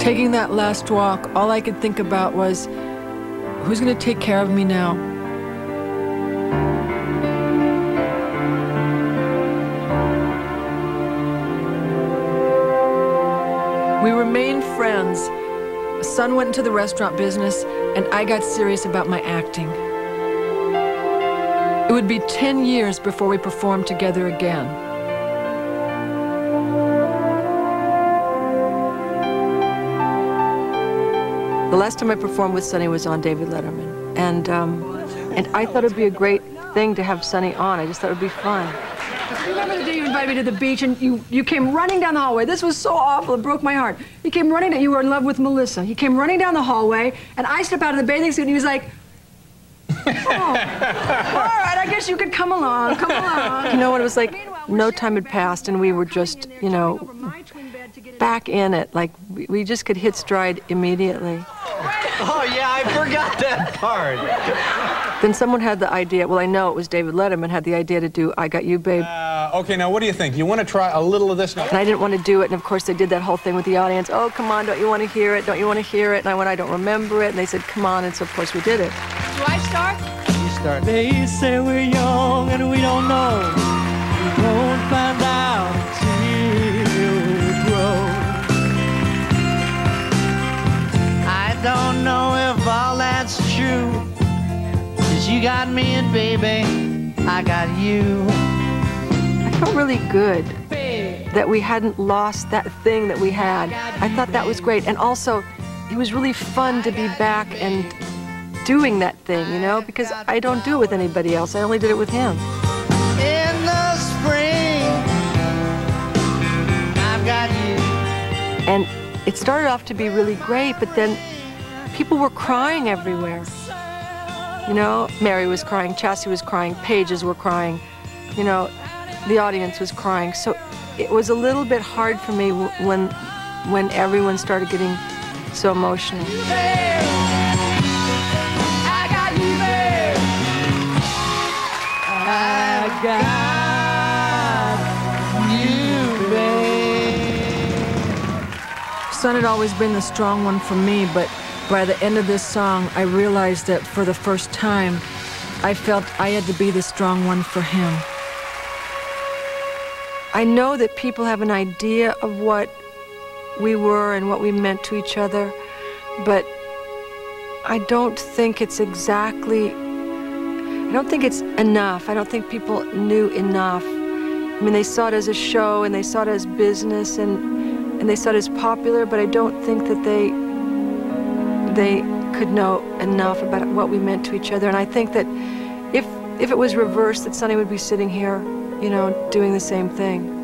Taking that last walk, all I could think about was, who's going to take care of me now? We remained friends. Son went into the restaurant business, and I got serious about my acting. It would be 10 years before we performed together again. The last time I performed with Sonny was on David Letterman, and I thought it'd be a great thing to have Sonny on. I just thought it'd be fun. Remember the day you invited me to the beach and you came running down the hallway? This was so awful, it broke my heart. You came running down, you were in love with Melissa. You came running down the hallway, and I stepped out of the bathing suit, and he was like, oh, all right, I guess you could come along, come along. You know what, it was like no time had passed, and we were just, you know, back in it. Like, we just could hit stride immediately. Oh, yeah, I forgot that part. Then someone had the idea, well, I know it was David Letterman, had the idea to do I Got You, Babe. Okay, now what do you think? You want to try a little of this now? And I didn't want to do it, and of course they did that whole thing with the audience. Oh, come on, don't you want to hear it? Don't you want to hear it? And I went, I don't remember it. And they said, come on, and so of course we did it. Do I start? You start. They say we're young and we don't know. We won't find out until we grow. I don't know if all that's true, 'cause you got me and baby, I got you. I felt really good that we hadn't lost that thing that we had. I thought that was great. And also, it was really fun to be back and doing that thing, you know, because I don't do it with anybody else. I only did it with him. In the spring, I've got you. And it started off to be really great, but then people were crying everywhere. You know, Mary was crying, Chassie was crying, Pages were crying, you know, the audience was crying. So it was a little bit hard for me when everyone started getting so emotional. I got you, babe. Son had always been the strong one for me, but by the end of this song, I realized that for the first time, I felt I had to be the strong one for him. I know that people have an idea of what we were and what we meant to each other, but I don't think it's exactly, I don't think it's enough. I don't think people knew enough. I mean, they saw it as a show and they saw it as business and they saw it as popular, but I don't think that they could know enough about what we meant to each other. And I think that if it was reversed, that Sonny would be sitting here, you know, doing the same thing.